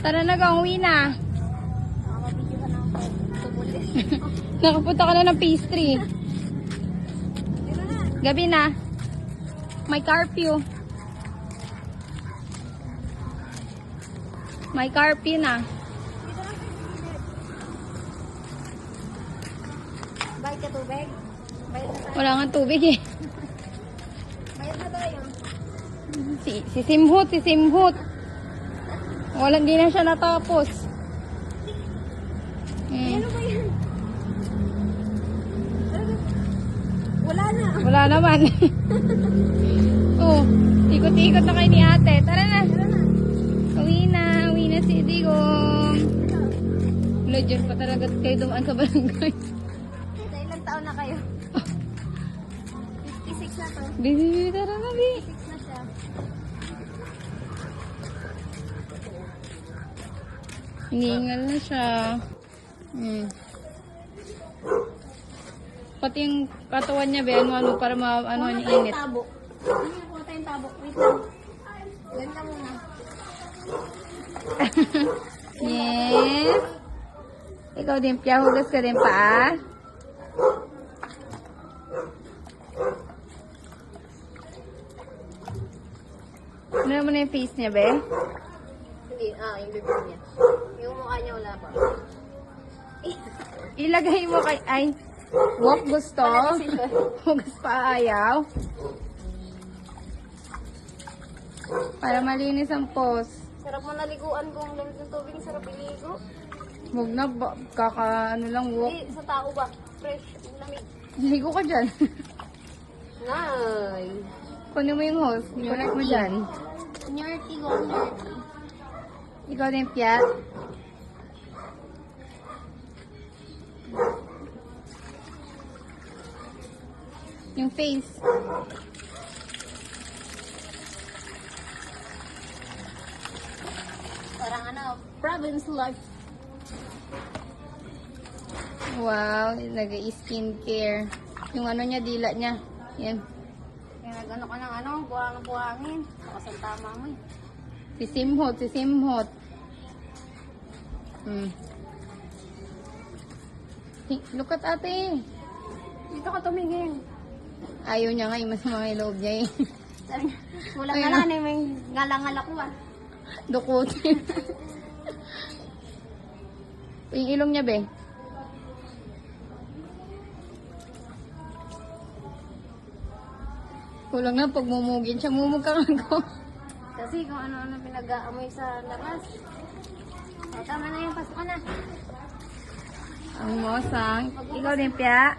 Tara na, uwi na. Mabigyan ka ng tumulis. Nakapunta ka na ng pastry. Gabi na. May curfew. May curfew na. Bayad ka tubig? Bayad na tayo. Wala nga tubig eh. Bayad na tayo. Si Simhut. Wala, hindi na siya natapos. Ano ba yan? Wala na. Wala naman. Oh, ikot-ikot na kayo ni ate. Tara na. Uwi na si Digong. Wala, dyan pa talaga kayo dumaan sa barangay. Ilang taon na kayo? 56 na to. Bibi, tara na, Bi. 56 na siya. Hiningal na siya. Pati yung katawan niya, Be, ano, para ano, yung init. Tabok. Kuha tayong tabok. Wait lang. Ganda muna. Yes. Ikaw din, Pia, hugas ka din pa. Ano naman na yung face niya, Be? Hindi, yung bibig niya. Yung mukha niya wala pa. Ilagay mo kay... Ay, walk gusto. Wala kasi doon. Hugas pa ayaw. Para malinis ang pose. Sarap mo naliguan kung lamig ng tubig. Sarap iligo. Huwag na, ano lang, walk. Hindi, sa tao ba? Fresh. Lamig. Ligo ka dyan. Nice. Kunin mo yung hose. Connect mo dyan. Nerdy go, nerdy. Ikaw din, Pia. Yung face. Parang province life. Wow, nag-skincare. Yung ano niya, dila niya. Yan. Kaya nag-ano ka ng buhangin. Baka sa tama mo eh. Si Simhot. Look at ate. Dito ka tumingin. Ayaw niya nga, yung masama yung loob niya eh. Sabi niya, kulang Ayun ka na. na, may ngalangal ako ah. Dukutin. Yung ilong niya, Be. Kulang na, pag mumugin siya, mumugkang ako. Kasi kung ano-ano pinag-aamoy sa labas. O, tama na yan, pasok ka na. Ang mosang. Ikaw din, Pia.